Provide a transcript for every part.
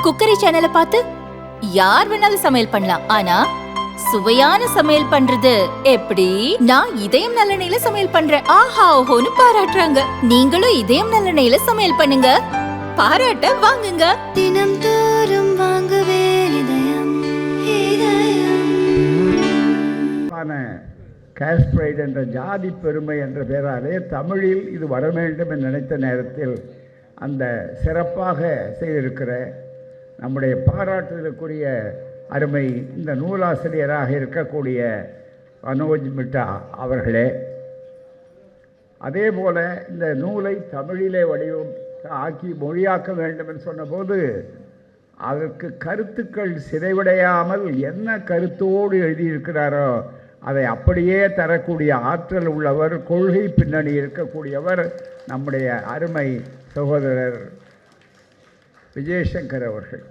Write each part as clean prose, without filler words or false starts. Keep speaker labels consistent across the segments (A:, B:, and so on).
A: Cookery சேனலை பார்த்து யார் வேணாலும் சமையல் பண்ணலாம். ஆனா சுவையான சமையல் பண்றது எப்படி? நான் இதயம் நல்லெண்ணெயில சமையல் பண்றேன். ஆஹா ஓஹோன்னு பாராட்டுறாங்க. நீங்களும் இதயம் நல்லெண்ணெயில சமையல் பண்ணுங்க, பாராட்ட வாங்குங்க.
B: தினம் தோறும் வாங்குவே இதயம்
C: காஸ்பிரைட் என்ற ஜாதி பெருமை என்ற பெயராலே தமிழில் இது வர வேண்டும் என்று நினைத்த நேரத்தில் அந்த சிறப்பாக செய்திருக்கிற நம்முடைய பாராட்டுதலுக்குரிய அருமை இந்த நூலாசிரியராக இருக்கக்கூடிய மனோஜ் மிட்டா அவர்களே, அதே போல் இந்த நூலை தமிழிலே வடிவம் ஆக்கி மொழியாக்க வேண்டும் என்று சொன்னபோது அதற்கு கருத்துக்கள் சிதைவடையாமல் என்ன கருத்தோடு எழுதியிருக்கிறாரோ அதை அப்படியே தரக்கூடிய ஆற்றல் உள்ளவர், கொள்கை பின்னணி இருக்கக்கூடியவர் நம்முடைய அருமை சகோதரர் விஜயசங்கர் அவர்கள்.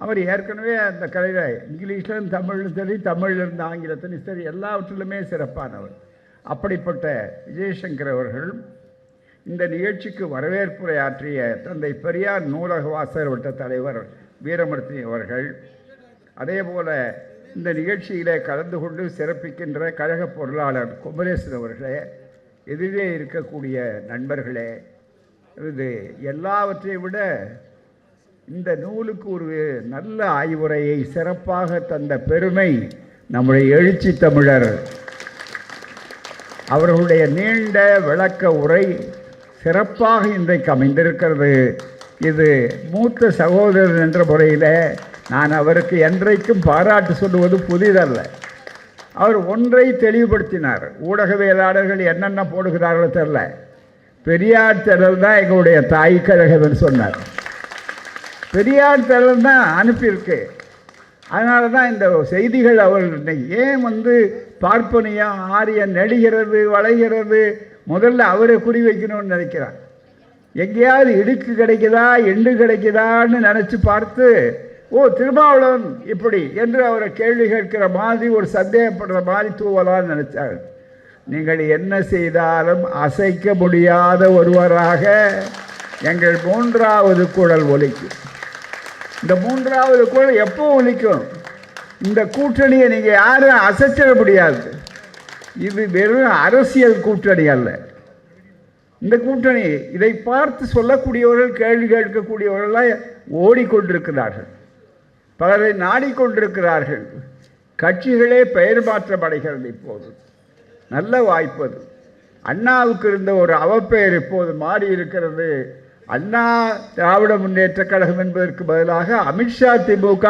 C: அவர் ஏற்கனவே அந்த கலையில் இங்கிலீஷ்லேயும் தமிழ்லையும் சரி, தமிழ்லேருந்து ஆங்கிலத்திலும் சரி, எல்லாவற்றிலுமே சிறப்பானவர். அப்படிப்பட்ட விஜயசங்கர் அவர்கள் இந்த நிகழ்ச்சிக்கு வரவேற்புரை ஆற்றிய தந்தை பெரியார் நூலக வாசகர் வட்ட தலைவர் வீரமூர்த்தி அவர்கள், அதே போல் இந்த நிகழ்ச்சியிலே கலந்து கொண்டு சிறப்பிக்கின்ற கழக பொருளாளர் குமரேசன் அவர்களே, எதிரே இருக்கக்கூடிய நண்பர்களே, இது எல்லாவற்றை விட இந்த நூலுக்கு ஒரு நல்ல ஆய்வுரையை சிறப்பாக தந்த பெருமை நம்முடைய எழுச்சி தமிழர் அவர்களுடைய நீண்ட விளக்க உரை சிறப்பாக இன்றைக்கு அமைந்திருக்கிறது. இது மூத்த சகோதரர் என்ற முறையில் நான் அவருக்கு என்றைக்கும் பாராட்டு சொல்லுவது புதிதல்ல. அவர் ஒன்றை தெளிவுபடுத்தினார். ஊடகவியலாளர்கள் என்னென்ன போடுகிறார்களோ தெரில, பெரியார் திடல் தான் எங்களுடைய தாய் கழகம்னு சொன்னார். பெரியார் திடல் தான் அனுப்பியிருக்கு. அதனால தான் இந்த செய்திகள் அவர்கள் ஏன் பார்ப்பனியம் ஆரியம் நெடுகிறது வளைகிறது, முதல்ல அவரை குறி வைக்கணும்னு நினைக்கிறார். எங்கேயாவது இடுக்கு கிடைக்குதா எண்டு கிடைக்குதான்னு நினச்சி பார்த்து, ஓ திருமாவளவன் இப்படி என்று அவரை கேள்வி கேட்கிற மாதிரி, ஒரு சந்தேகப்படுற மாதிரி தூவலான்னு நினைச்சார். நீங்கள் என்ன செய்தாலும் அசைக்க முடியாத ஒருவராக எங்கள் மூன்றாவது குழல் ஒலிக்கும். இந்த மூன்றாவது குழல் எப்போ ஒலிக்கும்? இந்த கூட்டணியை நீங்கள் யாரும் அசைச்சிட முடியாது. இது வெறும் அரசியல் கூட்டணி அல்ல. இந்த கூட்டணி இதை பார்த்து சொல்லக்கூடியவர்கள், கேள்வி கேட்கக்கூடியவர்களாக ஓடிக்கொண்டிருக்கிறார்கள், பலரை நாடிக்கொண்டிருக்கிறார்கள். கட்சிகளே பெயர் மாற்றம் அடைகிறது. இப்போது நல்ல வாய்ப்பு. அது அண்ணாவுக்கு இருந்த ஒரு அவப்பெயர் இப்போது மாறி இருக்கிறது. அண்ணா திராவிட முன்னேற்ற கழகம் என்பதற்கு பதிலாக அமித்ஷா திமுக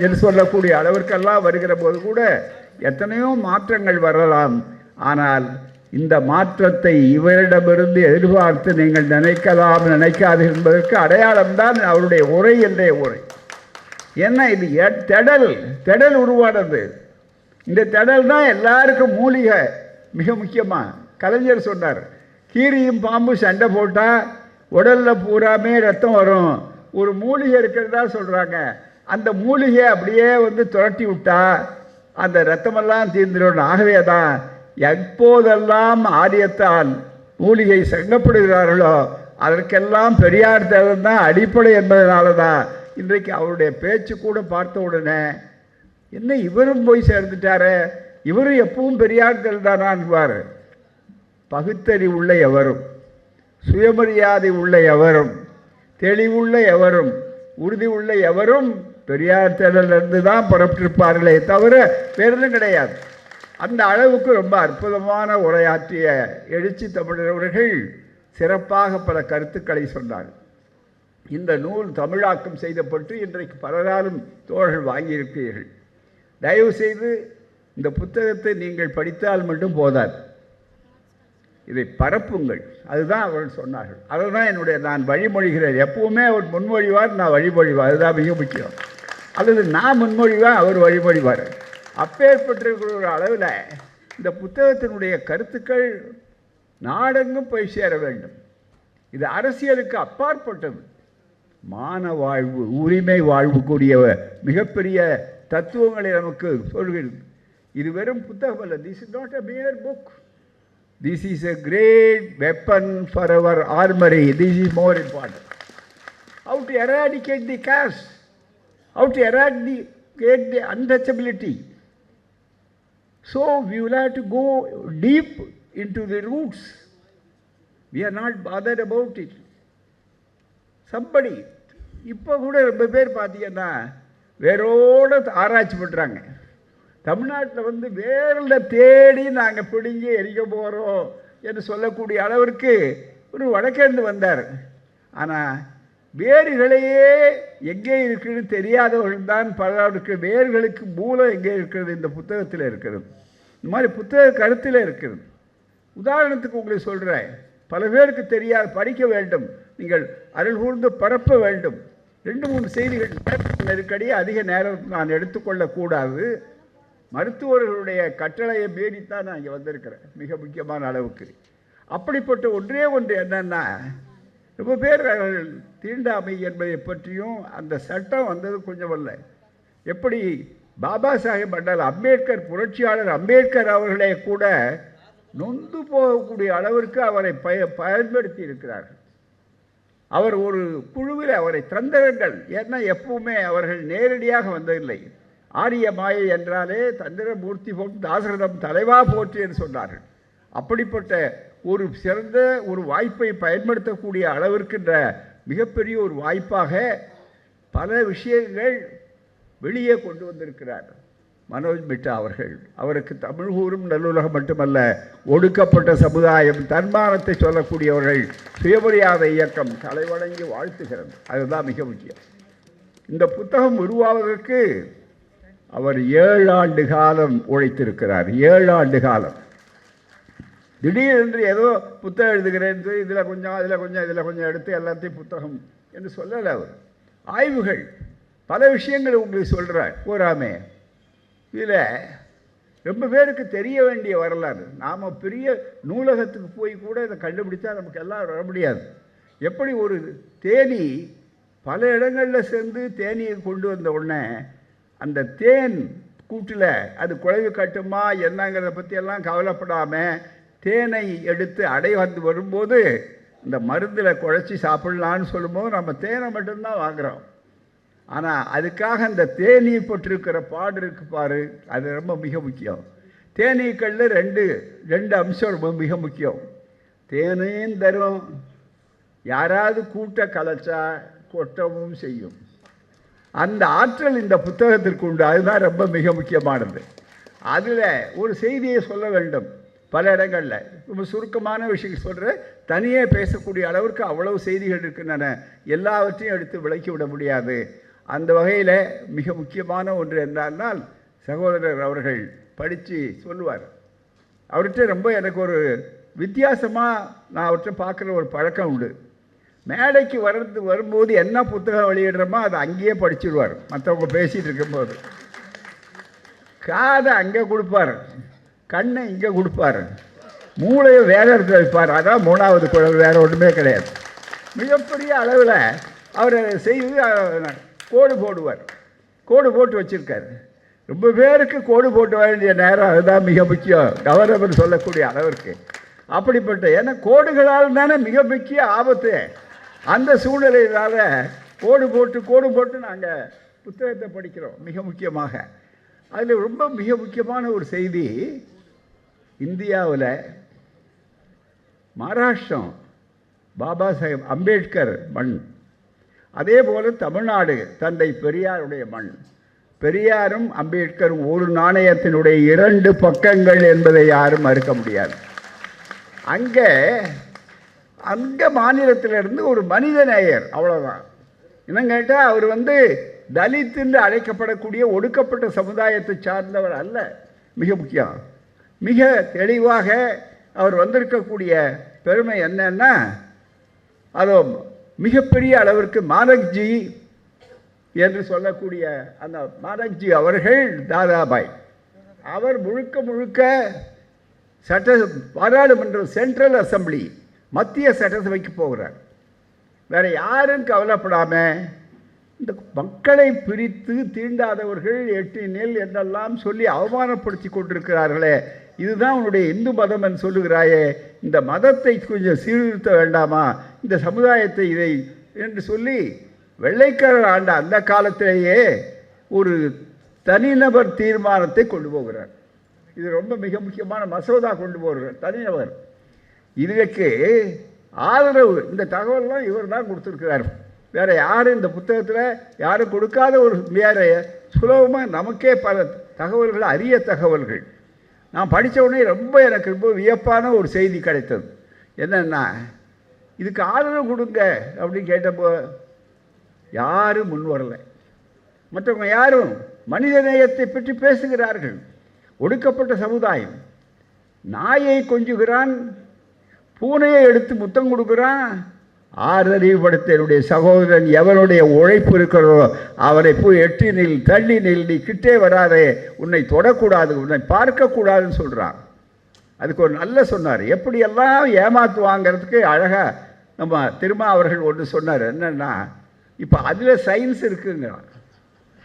C: என்று சொல்லக்கூடிய அளவிற்கெல்லாம் வருகிற போது கூட எத்தனையோ மாற்றங்கள் வரலாம். ஆனால் இந்த மாற்றத்தை இவரிடமிருந்து எதிர்பார்த்து நீங்கள் நினைக்கலாம் நினைக்காது என்பதற்கு அடையாளம்தான் அவருடைய உரை என்றே உரை. என்ன இது திடல் உருவானது. இந்த திடல் தான் எல்லாருக்கும் மூலிகை. மிக முக்கியமாக கலைஞர் சொன்னார், கீரியும் பாம்பு சண்டை போட்டால் உடலில் பூராமே ரத்தம் வரும். ஒரு மூலிகை இருக்கிறதா சொல்கிறாங்க. அந்த மூலிகை அப்படியே துரட்டி விட்டா அந்த ரத்தமெல்லாம் தீர்ந்துடும். ஆகவே தான் எப்போதெல்லாம் ஆரியத்தால் மூலிகை சங்கப்படுகிறார்களோ அதற்கெல்லாம் பெரியார் தேவன் தான் அடிப்படை என்பதனால தான் இன்றைக்கு அவருடைய பேச்சு கூட பார்த்த உடனே என்ன இவரும் போய் சேர்ந்துட்டாரு, இவரும் எப்பவும் பெரியார் தானான்வார். பகுத்தறிவு உள்ள எவரும், சுயமரியாதை உள்ள எவரும், தெளிவுள்ள எவரும், உறுதி உள்ள எவரும் பெரியார் தேடலிருந்து தான் புறப்பட்டிருப்பார்களே தவிர வேறும் கிடையாது. அந்த அளவுக்கு ரொம்ப அற்புதமான உரையாற்றிய எழுச்சி தமிழர்கள் சிறப்பாக பல கருத்துக்களை சொன்னார். இந்த நூல் தமிழாக்கம் செய்யப்பட்டு இன்றைக்கு பலராலும் தோழர்கள் வாங்கியிருக்கிறீர்கள். தயவு செய்து இந்த புத்தகத்தை நீங்கள் படித்தால் மட்டும் போதாது, இதை பரப்புங்கள். அதுதான் அவர்கள் சொன்னார்கள். அதை தான் நான் வழிமொழிகிறேன். எப்பவுமே அவர் முன்மொழிவார், நான் வழிமொழிவார். அதுதான் மிக முக்கியம். அல்லது நான் முன்மொழிவார், அவர் வழிமொழிவார். அப்பேற்பட்டிருக்கிற ஒரு அளவில் இந்த புத்தகத்தினுடைய கருத்துக்கள் நாடெங்கும் போய் சேர வேண்டும். இது அரசியலுக்கு அப்பாற்பட்டது. மான வாழ்வு, உரிமை வாழ்வுக்குரிய மிகப்பெரிய தத்துவங்களை நமக்கு சொல்கிறது. இது வெறும் புத்தகம் அல்ல. This is not a mere book. This is a great weapon for our armory. This is more important. how to eradicate the caste, how to eradicate the untouchability. So we will have to go deep into the roots. We are not bothered about it. Somebody, இப்போ கூட ரொம்ப பேர் பார்த்தீங்கன்னா வேரோடு ஆராய்ச்சி பண்ணுறாங்க. தமிழ்நாட்டில் வந்து வேரில் தேடி நாங்கள் பிடுங்கி எரிக்க போகிறோம் என்று சொல்லக்கூடிய அளவிற்கு ஒரு வடக்கேந்து வந்தார். ஆனால் வேர்களையே எங்கே இருக்குன்னு தெரியாதவர்கள் தான் பலருக்கு வேர்களுக்கு மூலம் எங்கே இருக்கிறது இந்த புத்தகத்தில் இருக்கிறது. இந்த மாதிரி புத்தக கருத்தில் இருக்கிறது. உதாரணத்துக்கு உங்களுக்கு சொல்கிறேன், பல பேருக்கு தெரியாது, படிக்க வேண்டும், நீங்கள் அருள் கூர்ந்து பரப்ப வேண்டும். 2-3 செய்திகள் நெருக்கடி அதிக நேரம் நான் எடுத்துக்கொள்ளக்கூடாது. மருத்துவர்களுடைய கட்டளையை மீறித்தான் நான் இங்கே வந்திருக்கிறேன் மிக முக்கியமான அளவுக்கு. அப்படிப்பட்ட ஒன்றே ஒன்று என்னென்னா, ரொம்ப பேர் தீண்டாமை என்பதை பற்றியும் அந்த சட்டம் வந்தது கொஞ்சம் அல்ல. எப்படி பாபா சாஹேப் அண்ணல் அம்பேத்கர், புரட்சியாளர் அம்பேத்கர் அவர்களே கூட நொந்து போகக்கூடிய அளவிற்கு அவரை பயன்படுத்தி இருக்கிறார்கள். அவர் ஒரு குழுவில் அவரை தந்திரங்கள், ஏன்னா எப்பவுமே அவர்கள் நேரடியாக வந்ததில்லை. ஆரிய மாயை என்றாலே தந்திரமூர்த்தி போட்டு தாசரதம் தலைவா போற்றி என்று சொன்னார்கள். அப்படிப்பட்ட ஒரு சிறந்த ஒரு வாய்ப்பை பயன்படுத்தக்கூடிய அளவிற்கின்ற மிகப்பெரிய ஒரு வாய்ப்பாக பல விஷயங்கள் வெளியே கொண்டு வந்திருக்கிறார் மனோஜ் மிட்டா அவர்கள். அவருக்கு தமிழ் கூறும் நல்லுலகம் மட்டுமல்ல, ஒடுக்கப்பட்ட சமுதாயம், தன்மானத்தை சொல்லக்கூடியவர்கள், சுயமரியாதை இயக்கம் தலைவணங்கி வாழ்த்துகிறது. அதுதான் மிக முக்கியம். இந்த புத்தகம் உருவாவதற்கு அவர் 7 ஆண்டு காலம் உழைத்திருக்கிறார். 7 ஆண்டு காலம். திடீரென்று ஏதோ புத்தகம் எழுதுகிறேன், இதில் கொஞ்சம் அதில் கொஞ்சம் இதில் கொஞ்சம் எடுத்து எல்லாத்தையும் புத்தகம் என்று சொல்லலை. அவர் ஆய்வுகள் பல விஷயங்கள் உங்களுக்கு சொல்கிறார் பூராமே. இதில் ரொம்ப பேருக்கு தெரிய வேண்டிய வரலாறு. நாம் பெரிய நூலகத்துக்கு போய் கூட இதை கண்டுபிடிச்சா நமக்கு எல்லாம் வர முடியாது. எப்படி ஒரு தேனி பல இடங்களில் சேர்ந்து தேனியை கொண்டு வந்த உடனே அந்த தேன் கூட்டில் அது குழவி கட்டுமா என்னங்கிறத பற்றியெல்லாம் கவலைப்படாமல் தேனை எடுத்து அடை வந்து வரும்போது இந்த மருந்தில் குழைச்சி சாப்பிட்லான்னு சொல்லும்போது நம்ம தேனை மட்டும்தான் வாங்குகிறோம். ஆனால் அதுக்காக அந்த தேனீ போட்டிருக்கிற பாடு இருக்கு பாரு, அது ரொம்ப மிக முக்கியம். தேனீக்களில் ரெண்டு அம்சம் ரொம்ப மிக முக்கியம். தேனையும் தரும், யாராவது கூட்ட கலைச்சா கொட்டவும் செய்யும். அந்த ஆற்றல் இந்த புத்தகத்திற்கு உண்டு. அதுதான் ரொம்ப மிக முக்கியமானது. அதில் ஒரு செய்தியை சொல்ல வேண்டும். பல இடங்களில் ரொம்ப சுருக்கமான விஷயம் சொல்கிற, தனியே பேசக்கூடிய அளவிற்கு அவ்வளவு செய்திகள் இருக்கின்றன. எல்லாவற்றையும் எடுத்து விளக்கி விட முடியாது. அந்த வகையில் மிக முக்கியமான ஒன்று என்னன்னால், சகோதரர் அவர்கள் படித்து சொல்லுவார். அவர்கிட்ட ரொம்ப எனக்கு ஒரு வித்தியாசமாக நான் அவர்கிட்ட பார்க்குற ஒரு பழக்கம் உண்டு. மேடைக்கு வரும்போது என்ன புத்தகம் வெளியிடுறோமோ அதை அங்கேயே படிச்சுடுவார். மற்றவங்க பேசிகிட்டு இருக்கும்போது காதை அங்கே கொடுப்பார், கண்ணை இங்கே கொடுப்பார், மூளையை வேற இடத்துல வைப்பார். அதான் 3வது குழல், வேறு ஒன்றுமே கிடையாது. மிகப்பெரிய அளவில் அவர் செய்து கோடு போடுவார். கோடு போட்டு வச்சுருக்கார். ரொம்ப பேருக்கு கோடு போட்டு வேண்டிய நேரம் அதுதான் மிக முக்கியம், கவர்னர் சொல்லக்கூடிய அளவிற்கு. அப்படிப்பட்ட ஏன்னா கோடுகளால் தானே மிக முக்கிய ஆபத்து. அந்த சூழ்நிலையினால் கோடு போட்டு நாங்கள் புத்தகத்தை படிக்கிறோம். மிக முக்கியமாக அதில் ரொம்ப மிக முக்கியமான ஒரு செய்தி, இந்தியாவில் மகாராஷ்டிரம் பாபா சாஹேப் அம்பேத்கர் மண், அதே போல் தமிழ்நாடு தந்தை பெரியாருடைய மண். பெரியாரும் அம்பேத்கரும் ஒரு நாணயத்தினுடைய 2 பக்கங்கள் என்பதை யாரும் மறுக்க முடியாது. அங்கே மாநிலத்திலிருந்து ஒரு மனித நேயர், அவ்வளோதான். இன்னும் கேட்டால் அவர் தலித் என்று அழைக்கப்படக்கூடிய ஒடுக்கப்பட்ட சமுதாயத்தை சார்ந்தவர் அல்ல. மிக முக்கியம், மிக தெளிவாக அவர் வந்திருக்கக்கூடிய பெருமை என்னன்னா, அதோ மிகப்பெரிய அளவிற்கு மானக்ஜி என்று சொல்லக்கூடிய அந்த மானக்ஜி அவர்கள் தாதாபாய், அவர் முழுக்க பாராளுமன்ற சென்ட்ரல் அசம்பிளி மத்திய சட்டசபைக்கு போகிறார். வேறு யாரும் கவலைப்படாமல் இந்த மக்களை பிரித்து தீண்டாதவர்கள் 8 நெல் என்றெல்லாம் சொல்லி அவமானப்படுத்தி கொண்டிருக்கிறார்களே, இதுதான் உன்னுடைய இந்து மதம் என்று சொல்லுகிறாயே, இந்த மதத்தை கொஞ்சம் சீர்திருத்த வேண்டாமா, இந்த சமுதாயத்தை இதை என்று சொல்லி வெள்ளைக்காரர் ஆண்ட அந்த காலத்திலேயே ஒரு தனிநபர் தீர்மானத்தை கொண்டு போகிறார். இது ரொம்ப மிக முக்கியமான மசோதா கொண்டு போகிறார். தனிநபர் இதுக்கு ஆதரவு, இந்த தகவல்லாம் இவர் தான் கொடுத்துருக்கிறார். வேறு யாரும் இந்த புத்தகத்தில் யாரும் கொடுக்காத ஒரு வேறு சுலபமாக நமக்கே பல தகவல்கள், அரிய தகவல்கள் நான் படித்த உடனே எனக்கு ரொம்ப வியப்பான ஒரு செய்தி கிடைத்தது. என்னென்னா, இதுக்கு ஆதரவு கொடுங்க அப்படின்னு கேட்டப்போ யாரும் முன் வரலை. மற்றவங்க யாரும் மனித நேயத்தை பற்றி பேசுகிறார்கள். ஒடுக்கப்பட்ட சமுதாயம், நாயை கொஞ்சுகிறான், பூனையை எடுத்து முத்தம் கொடுக்குறான். ஆறறிவுபடுத்த என்னுடைய சகோதரன் எவனுடைய உழைப்பு இருக்கிறதோ அவனை போய் எட்டி நில், தள்ளி நில், நீ கிட்டே வராதே, உன்னை தொடக்கூடாது, உன்னை பார்க்கக்கூடாதுன்னு சொல்கிறான். அதுக்கு ஒரு நல்ல சொன்னார், எப்படியெல்லாம் ஏமாற்றுவாங்கிறதுக்கு அழகாக நம்ம திரும்ப அவர்கள் ஒன்று சொன்னார். என்னென்னா, இப்போ அதில் சயின்ஸ் இருக்குங்கிறான்.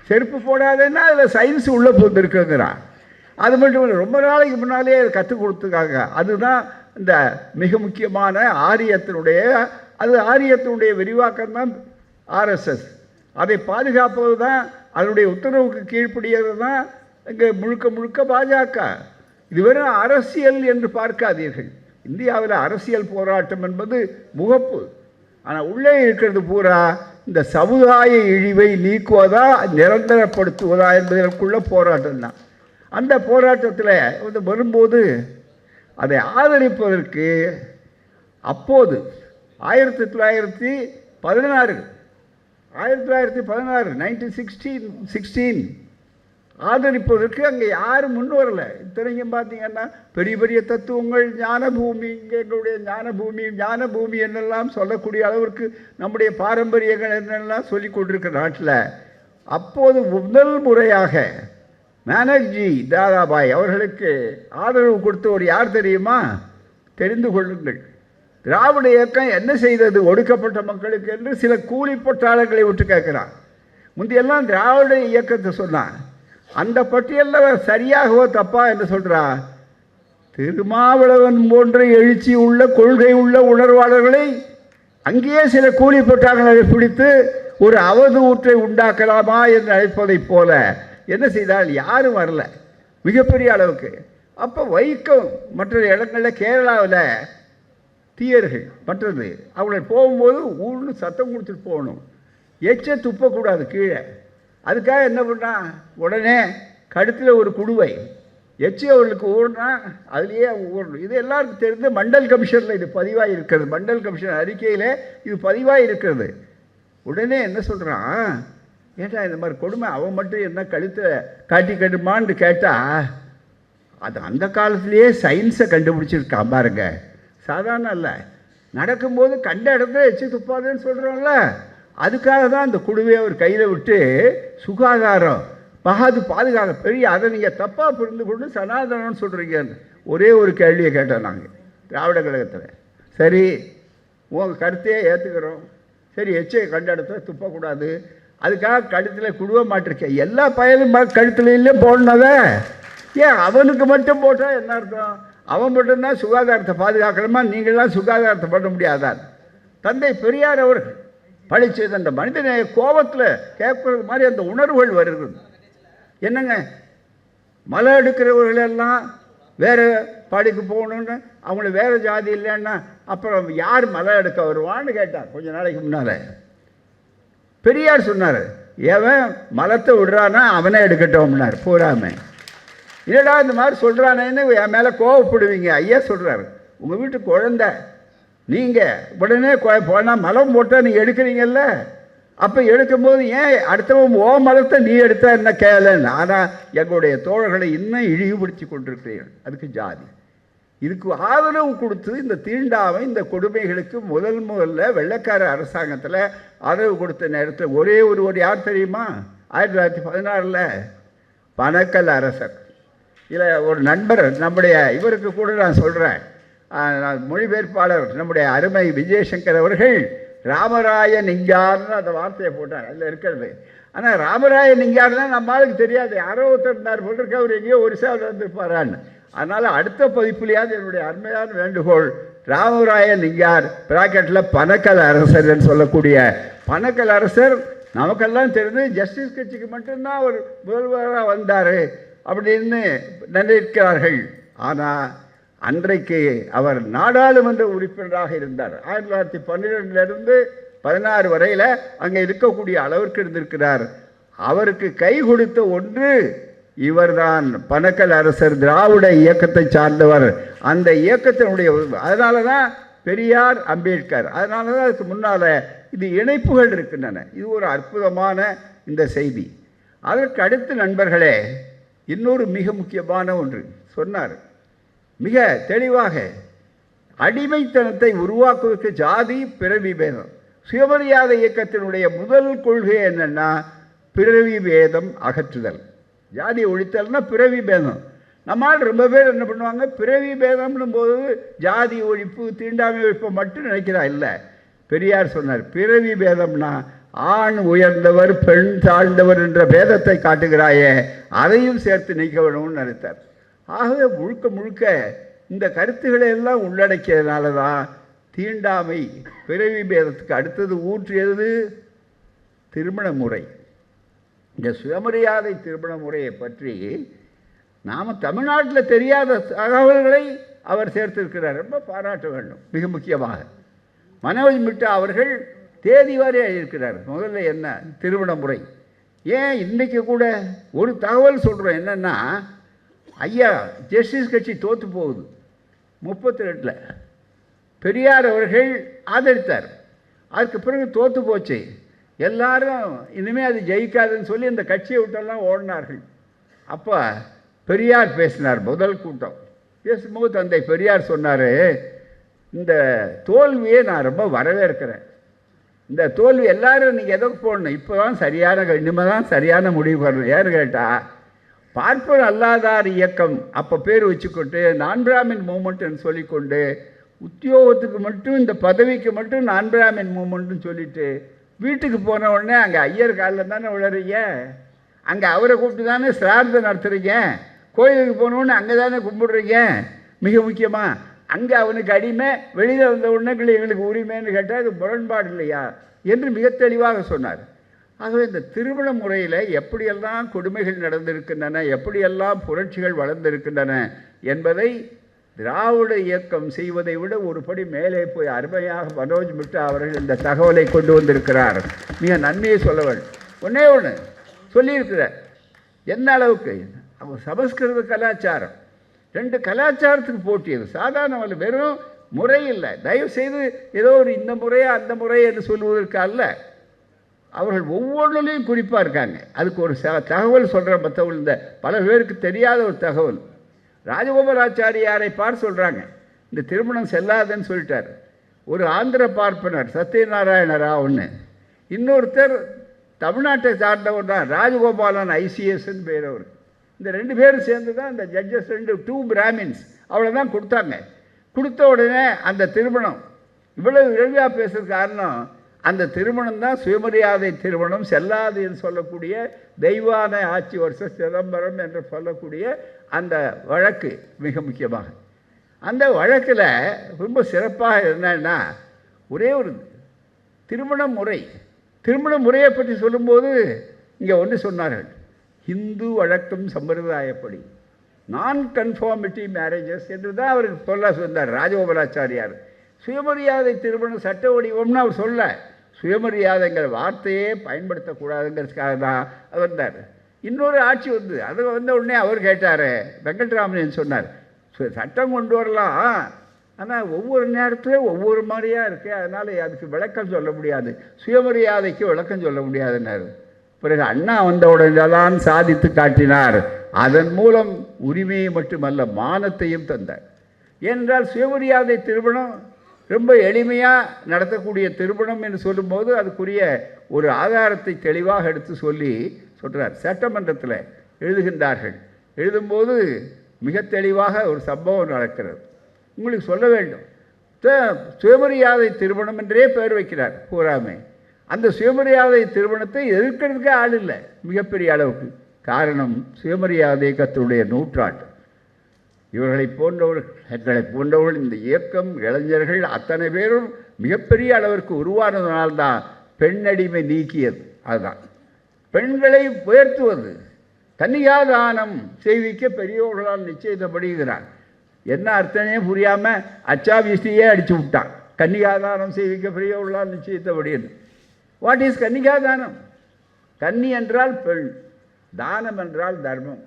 C: செருப்பு போடாதேன்னா அதில் சயின்ஸ் உள்ளே போந்துருக்குங்கிறான். அது மட்டும் இல்லை, ரொம்ப நாளைக்கு முன்னாலே அதை கற்றுக் கொடுத்துருக்காங்க. அதுதான் இந்த மிக முக்கியமான ஆரியத்தினுடைய, அது ஆரியத்தினுடைய விரிவாக்கம் தான் ஆர்எஸ்எஸ். அதை பாதுகாப்பது தான், அதனுடைய உத்தரவுக்கு கீழ்ப்படியது தான் இங்கே முழுக்க முழுக்க பாஜக. இது வெறும் அரசியல் என்று பார்க்காதீர்கள். இந்தியாவில் அரசியல் போராட்டம் என்பது முகப்பு, ஆனால் உள்ளே இருக்கிறது பூரா இந்த சமுதாய இழிவை நீக்குவதா நிரந்தரப்படுத்துவதா என்பதற்குள்ள போராட்டம் தான். அந்த போராட்டத்தில் வந்து வரும்போது அதை ஆதரிப்பதற்கு அப்போது 1916 ஆதரிப்பதற்கு அங்கே யாரும் முன் வரலை. இத்தனைக்கும் பார்த்தீங்கன்னா பெரிய பெரிய தத்துவங்கள், ஞான பூமி, இங்கே எங்களுடைய ஞான பூமி என்னெல்லாம் சொல்லக்கூடிய அளவிற்கு நம்முடைய பாரம்பரியங்கள் என்னெல்லாம் சொல்லி கொண்டிருக்கிற நாட்டில் அப்போது முதல் முறையாக பானர்ஜி தாதாபாய் அவர்களுக்கு ஆதரவு கொடுத்தவர் யார் தெரியுமா? தெரிந்து கொள்ளுங்கள். திராவிட இயக்கம் என்ன செய்தது ஒடுக்கப்பட்ட மக்களுக்கு என்று சில கூலி பட்டாளங்களை விட்டு கேட்கிறான். முந்தையெல்லாம் திராவிட இயக்கத்தை சொன்னான். அந்த பட்டியலில் சரியாகவோ தப்பா என்று சொல்கிறா. திருமாவளவன் போன்ற எழுச்சி உள்ள கொள்கை உள்ள உணர்வாளர்களை அங்கேயே சில கூலி பட்டாளங்களை பிடித்து ஒரு அவதூற்றை உண்டாக்கலாமா என்று அழைப்பதைப் போல என்ன செய்தால் யாரும் வரல மிகப்பெரிய அளவுக்கு. அப்போ வைக்கம் மற்ற இடங்களில் கேரளாவில் தீயர்கள் மற்றது அவங்களை போகும்போது ஊர்னு சத்தம் கொடுத்துட்டு போகணும், எச்ச துப்பக்கூடாது கீழே. அதுக்காக என்ன பண்ணால் உடனே கழுத்தில் ஒரு குடுவை எச்சி அவர்களுக்கு ஊர்னா அதுலேயே அவங்க ஊறணும். இது எல்லாருக்கும் தெரிந்து மண்டல் கமிஷனில் இது பதிவாக இருக்கிறது. மண்டல் கமிஷன் அறிக்கையில் இது பதிவாக இருக்கிறது. உடனே என்ன சொல்கிறான், ஏட்டா இந்த மாதிரி கொடுமை அவன் மட்டும் என்ன கழுத்தை காட்டி கட்டுமான்னு கேட்டால் அது அந்த காலத்துலேயே சயின்ஸை கண்டுபிடிச்சிருக்கான் பாருங்க. சாதாரண இல்லை, நடக்கும்போது கண்ட இடத்துல எச்சி துப்பாதுன்னு சொல்கிறோம்ல, அதுக்காக தான் அந்த குழுவை அவர் கையில் விட்டு சுகாதாரம் பாதுகாக்க பெரிய அதை நீங்கள் தப்பாக புரிந்து கொண்டு சனாதனம்னு சொல்கிறீங்க. ஒரே ஒரு கேள்வியை கேட்டோம் நாங்கள் திராவிட கழகத்தில். சரி உங்கள் கருத்தையே ஏற்றுக்கிறோம், சரி எச்சை கண்ட இடத்துல துப்பக்கூடாது, அதுக்காக கழுத்தில் குடுவ மாட்டிருக்கேன். எல்லா பயனும் கழுத்துலையிலே போடணுதே, ஏன் அவனுக்கு மட்டும் போட்டால் என்ன அர்த்தம்? அவன் மட்டும்தான் சுகாதாரத்தை பாதுகாக்கணுமா? நீங்களாம் சுகாதாரத்தை பண்ண முடியாதான்? தந்தை பெரியார் அவர்கள் பழிச்சது அந்த மனிதனை கோபத்தில் கேட்கறது மாதிரி அந்த உணர்வுகள் வருகிறது. என்னங்க மலை எடுக்கிறவர்களெல்லாம் வேறு பாடிக்கு போகணுன்னு அவங்கள வேறு ஜாதி இல்லைன்னா அப்புறம் யார் மலை எடுக்க வருவான்னு கேட்டான் கொஞ்ச நாளைக்கு முன்னால். பெரியார் சொன்னார், எவன் மலத்தை விடுறானா அவனே எடுக்கட்டோம்னார். பூராமே இல்லைடா இந்த மாதிரி சொல்கிறானேன்னு என் மேலே கோவப்படுவீங்க. ஐயா சொல்கிறாரு, உங்கள் வீட்டு குழந்தை நீங்கள் உடனே போனால் மலம் போட்டால் நீங்கள் எடுக்கிறீங்கல்ல, அப்போ எடுக்கும்போது ஏன் அடுத்தவன் ஓ மலத்தை நீ எடுத்தா என்ன கேளன்னு. ஆனால் எங்களுடைய தோழர்களை இன்னும் இழிவுபடுத்தி கொண்டிருக்கிறீர்கள். அதுக்கு ஜாதி இதுக்கு ஆதரவு கொடுத்து இந்த தீண்டாமை இந்த கொடுமைகளுக்கு முதல்ல வெள்ளைக்கார அரசாங்கத்தில் ஆதரவு கொடுத்த நேரத்தில் ஒரே ஒருவர் யார் தெரியுமா? 1916 பனக்கல் அரசர். இல்லை ஒரு நண்பர் நம்முடைய இவருக்கு கூட நான் சொல்கிறேன், மொழிபெயர்ப்பாளர் நம்முடைய அருமை விஜயசங்கர் அவர்கள் ராமராய நிங்கார்னு அந்த வார்த்தையை போட்டார், அதில் இருக்கிறது. ஆனால் ராமராய நிங்கார்னா நம்ம ஆளுக்கு தெரியாது, யாரோ ஒருத்தர் இருந்தார் போட்டிருக்க, அவர் எங்கேயோ ஒரிசாவில் இருந்திருப்பாரான்னு. அதனால் அடுத்த பதிப்புலையாவது என்னுடைய அருமையான வேண்டுகோள், ராமராய லிங்கார் பிராக்கெட்டில் பனக்கல் அரசர்ன்னு சொல்லக்கூடிய பனக்கல் அரசர் நமக்கெல்லாம் தெரிந்து ஜஸ்டிஸ் கட்சிக்கு மட்டும்தான் அவர் முதல்வராக வந்தார் அப்படின்னு நினைக்கிறார்கள். ஆனால் அன்றைக்கு அவர் நாடாளுமன்ற உறுப்பினராக இருந்தார். 1912 16 வரையில் அங்கே இருக்கக்கூடிய அளவிற்கு இருந்திருக்கிறார். அவருக்கு கை கொடுத்த ஒன்று இவர்தான். பனக்கல் அரசர் திராவிட இயக்கத்தை சார்ந்தவர். அந்த இயக்கத்தினுடைய அதனால தான் பெரியார், அம்பேத்கர். அதனால தான் அதுக்கு முன்னால் இது இணைப்புகள் இருக்கின்றன. இது ஒரு அற்புதமான இந்த செய்தி. அதற்கு அடுத்து நண்பர்களே, இன்னொரு மிக முக்கியமான ஒன்று சொன்னார் மிக தெளிவாக. அடிமைத்தனத்தை உருவாக்குவதற்கு ஜாதி பிறவி பேதம். சுயமரியாதை இயக்கத்தினுடைய முதல் கொள்கை என்னென்னா பிறவி பேதம் அகற்றுதல். ஜாதி ஒழித்தல்னா பிறவி பேதம். நம்மால் ரொம்ப பேர் என்ன பண்ணுவாங்க, பிறவி பேதம்னும் போது ஜாதி ஒழிப்பு தீண்டாமை ஒழிப்பு மட்டும் நினைக்கிறா. இல்லை, பெரியார் சொன்னார் பிறவி பேதம்னா ஆண் உயர்ந்தவர் பெண் தாழ்ந்தவர் என்ற பேதத்தை காட்டுகிறாயே அதையும் சேர்த்து நீக்க வேணும்னு நினைத்தார். ஆகவே முழுக்க முழுக்க இந்த கருத்துக்களை எல்லாம் உள்ளடக்கியதுனால தான் தீண்டாமை பிறவி பேதத்துக்கு அடுத்தது ஊற்றியது திருமண முறை. இந்த சுயமரியாதை திருமண முறையை பற்றி நாம் தமிழ்நாட்டில் தெரியாத தகவல்களை அவர் சேர்த்திருக்கிறார். ரொம்ப பாராட்ட வேண்டும். மிக முக்கியமாக மனோஜ் மிட்டா அவர்கள் தேதி வாரி எழுதியிருக்கிறார். முதல்ல என்ன திருமண முறை, ஏன் இன்றைக்கி கூட ஒரு தகவல் சொல்கிறோம் என்னென்னா, ஐயா ஜஸ்டிஸ் கட்சி தோற்று போகுது 32. பெரியார் அவர்கள் ஆதரித்தார். அதுக்கு பிறகு தோற்று போச்சு. எல்லாரும் இனிமேல் அது ஜெயிக்காதுன்னு சொல்லி இந்த கட்சியை விட்டெல்லாம் ஓடினார்கள். அப்போ பெரியார் பேசினார். முதல் கூட்டம் பேசும்போது தந்தை பெரியார் சொன்னார், இந்த தோல்வியை நான் ரொம்ப வரவேற்கிறேன். இந்த தோல்வி எல்லாரும் நீங்கள் எதற்கு போடணும், இப்போ தான் இனிமேல் தான் சரியான முடிவு வரணும். ஏன்னு கேட்டால் பார்ப்பன் அல்லாதார் இயக்கம் அப்போ பேர் வச்சுக்கொண்டு நான் பிராமின் மூமெண்ட்டுன்னு சொல்லிக்கொண்டு உத்தியோகத்துக்கு மட்டும் இந்த பதவிக்கு மட்டும் நான் பிராமின் மூமெண்ட்டுன்னு சொல்லிவிட்டு வீட்டுக்கு போன உடனே அங்கே ஐயர் காலில் தானே விழறீங்க, அங்கே அவரை கூப்பிட்டு தானே சிரார்த்தம் நடத்துகிறீங்க, கோயிலுக்கு போனோடனே அங்கே தானே கும்பிடுறீங்க. மிக முக்கியமாக அங்கே அவனுக்கு அடிமை, வெளியில் வந்த உடனே எங்களுக்கு உரிமைன்னு கேட்டால் அது முரண்பாடு இல்லையா என்று மிக தெளிவாக சொன்னார். ஆகவே இந்த திருமண முறையில் எப்படியெல்லாம் கொடுமைகள் நடந்திருக்கின்றன, எப்படியெல்லாம் புரட்சிகள் வளர்ந்திருக்கின்றன என்பதை திராவிட இயக்கம் செய்வதை விட ஒரு படி மேலே போய் அருமையாக மனோஜ் மிட்டா அவர்கள் இந்த தகவலை கொண்டு வந்திருக்கிறார். மிக நன்மையை சொல்ல வேண்டும். ஒன்றே ஒன்று சொல்லியிருக்கிறார். என்ன அளவுக்கு அவர் சமஸ்கிருத கலாச்சாரம் 2 கலாச்சாரத்துக்கு போட்டியது. சாதாரண வெறும் முறை இல்லை. தயவுசெய்து ஏதோ ஒரு இந்த முறையா அந்த முறை என்று சொல்வதற்கு அல்ல. அவர்கள் ஒவ்வொன்றிலையும் குறிப்பாக இருக்காங்க. அதுக்கு ஒரு தகவல் சொல்கிற மற்றவர்கள் இந்த பல பேருக்கு தெரியாத ஒரு தகவல். ராஜகோபாலாச்சாரியாரை சொல்கிறாங்க இந்த திருமணம் செல்லாதுன்னு சொல்லிட்டார். ஒரு ஆந்திர பார்ப்பனர் சத்யநாராயண ராவ்னு, இன்னொருத்தர் தமிழ்நாட்டை சார்ந்தவர் தான் ராஜகோபாலன் ஐசிஎஸ்ன்னு பேர். அவர் இந்த 2 பேரும் சேர்ந்து தான் இந்த ஜட்ஜஸ் 2 பிராமின்ஸ் அவ்வளோதான் கொடுத்தாங்க. கொடுத்த உடனே அந்த திருமணம் இவ்வளவு விரைவாக பேசுறது காரணம் அந்த திருமணம் தான் சுயமரியாதை திருமணம் செல்லாது என்று சொல்லக்கூடிய தெய்வான ஆட்சி வருஷ சிதம்பரம் என்று சொல்லக்கூடிய அந்த வழக்கு. மிக முக்கியமாக அந்த வழக்கில் ரொம்ப சிறப்பாக என்னன்னா ஒரே ஒரு திருமண முறையை பற்றி சொல்லும்போது இங்கே ஒன்று சொன்னார்கள், இந்து வழக்கம் சம்பிரதாயப்படி நான் கன்ஃபார்மிட்டி மேரேஜஸ் என்று தான் அவர் சொன்னார் ராஜகோபாலாச்சாரியார். சுயமரியாதை திருமணம் சட்ட வடிவம்னு அவர் சொல்ல, சுயமரியாதைங்கிற வார்த்தையே பயன்படுத்தக்கூடாதுங்கிறதுக்காக தான் வந்தார். இன்னொரு ஆட்சி அது வந்த உடனே அவர் கேட்டார், வெங்கட்ராமன் சொன்னார், சட்டம் கொண்டு வரலாம், ஆனால் ஒவ்வொரு நேரத்துலையும் ஒவ்வொரு மாதிரியாக இருக்கு, அதனால் அதுக்கு விளக்கம் சொல்ல முடியாது, சுயமரியாதைக்கு விளக்கம் சொல்ல முடியாதுன்னாரு. பிறகு அண்ணா வந்தவுடனே தான் சாதித்து காட்டினார். அதன் மூலம் உரிமையை மட்டுமல்ல மானத்தையும் தந்தார். ஏனென்றால் சுயமரியாதை திருமணம் ரொம்ப எளிமையாக நடத்தக்கூடிய திருமணம் என்று சொல்லும்போது அதுக்குரிய ஒரு ஆதாரத்தை தெளிவாக எடுத்து சொல்கிறார். சட்டமன்றத்தில் எழுதுகின்றார்கள். எழுதும்போது மிக தெளிவாக ஒரு சம்பவம் நடக்கிறது. உங்களுக்கு சொல்ல வேண்டும், சுயமரியாதை திருமணம் என்றே பெயர் வைக்கிறார் பூராமே. அந்த சுயமரியாதை திருமணத்தை எதிர்க்கிறதுக்கே ஆள் இல்லை மிகப்பெரிய அளவுக்கு. காரணம் சுயமரியாதை இயக்கத்தினுடைய நூற்றாண்டு. இவர்களைப் போன்றவர்கள் இந்த இயக்கம் இளைஞர்கள் அத்தனை பேரும் மிகப்பெரிய அளவிற்கு உருவானதுனால்தான் பெண்ணடிமை நீக்கியது. அதுதான் பெண்களை உயர்த்துவது. கன்னிகாதானம் செய்விக்க பெரியவர்களால் நிச்சயித்தப்படுகிறார். என்ன அர்த்தமே புரியாமல் அச்சாபிஸ்டியே அடித்து விட்டான். கன்னிகாதானம் செய்விக்க பெரியவர்களால் நிச்சயித்தபடின்னு. வாட் இஸ் கன்னிகாதானம்? கன்னி என்றால் பெண், தானம் என்றால் தர்மம்.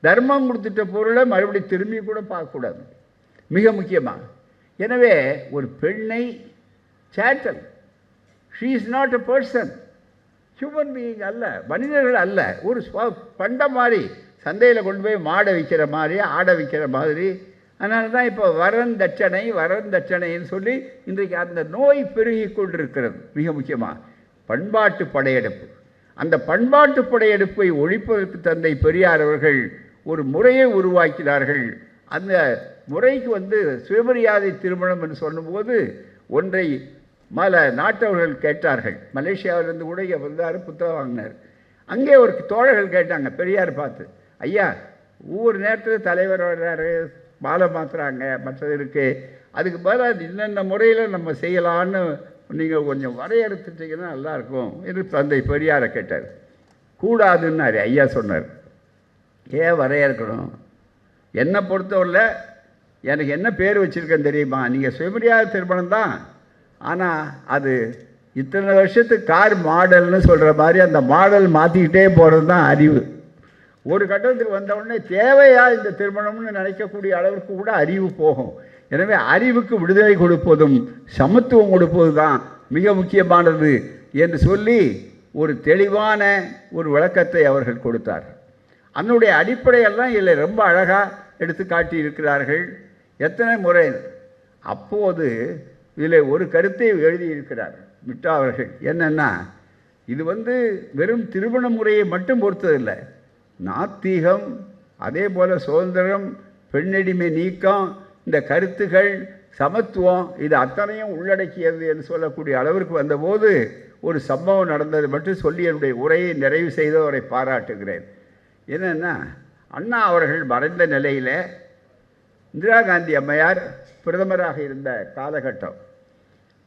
C: தர்மம் கொடுத்துட்ட பொருளை மறுபடியும் திரும்பி கூட பார்க்கக்கூடாது, மிக முக்கியமாக. எனவே ஒரு பெண்ணை chattel, she is not a person, human being அல்ல, மனிதர்கள் அல்ல. ஒரு பண்டம் மாதிரி சந்தையில் கொண்டு போய் மாட வைக்கிற மாதிரி, ஆட வைக்கிற மாதிரி. அதனால தான் இப்போ வரன் தட்சணைன்னு சொல்லி இன்றைக்கு அந்த நோய் பெருகி கொண்டிருக்கிறது. மிக முக்கியமாக பண்பாட்டு படையெடுப்பு. அந்த பண்பாட்டு படையெடுப்பை ஒழிப்பதற்கு தந்தை பெரியார் அவர்கள் ஒரு முறையை உருவாக்கினார்கள். அந்த முறைக்கு சுயமரியாதை திருமணம் என்று சொல்லும்போது ஒன்றை நாட்டவர்கள் கேட்டார்கள். மலேசியாவிலிருந்து கூட இங்கே வந்தார், புத்தகம் வாங்கினார். அங்கே ஒரு தோழர்கள் கேட்டாங்க பெரியார் பார்த்து, ஐயா ஒவ்வொரு நேரத்தில் தலைவர் வர்றாரு, மாலை மாற்றுறாங்க, மற்றது இருக்குது, அதுக்கு பதிலாக இன்னென்ன முறையில் நம்ம செய்யலான்னு நீங்கள் கொஞ்சம் வரையறுத்துட்டீங்கன்னா நல்லாயிருக்கும் என்று தந்தை பெரியாரை கேட்டார். கூடாதுன்னாரு. ஐயா சொன்னார், ஏன் வரையறுக்கணும்? என்னை பொறுத்தவரை எனக்கு என்ன பேர் வச்சுருக்கேன்னு தெரியுமா? நீங்கள் சுயமரியாதை திருமணம் தான், ஆனால் அது இத்தனை வருஷத்துக்கு கார் மாடல்னு சொல்கிற மாதிரி அந்த மாடல் மாற்றிக்கிட்டே போகிறது தான் அறிவு. ஒரு கட்டத்துக்கு வந்தவுடனே தேவையா இந்த திருமணம்னு நினைக்கக்கூடிய அளவிற்கு கூட அறிவு போகும். எனவே அறிவுக்கு விடுதலை கொடுப்பதும் சமத்துவம் கொடுப்பது தான் மிக முக்கியமானது என்று சொல்லி ஒரு தெளிவான ஒரு விளக்கத்தை அவர்கள் கொடுத்தார். அதனுடைய அடிப்படையெல்லாம் இதில் ரொம்ப அழகாக எடுத்து காட்டியிருக்கிறார்கள். எத்தனை முறை அப்போது இதில் ஒரு கருத்தை எழுதியிருக்கிறார் மிட்டா அவர்கள். என்னென்னா, இது வெறும் திருமண முறையை மட்டும் பொறுத்ததில்லை, நாத்திகம், அதே போல் சுதந்திரம், பெண்ணடிமை நீக்கம், இந்த கருத்துகள், சமத்துவம், இது அத்தனையும் உள்ளடக்கியது என்று சொல்லக்கூடிய அளவிற்கு வந்தபோது ஒரு சம்பவம் நடந்தது மட்டும் சொல்லி என்னுடைய உரையை நிறைவு செய்து அவரை பாராட்டுகிறேன். என்னென்னா, அண்ணா அவர்கள் மறைந்த நிலையில் இந்திரா காந்தி அம்மையார் பிரதமராக இருந்த காலகட்டம்.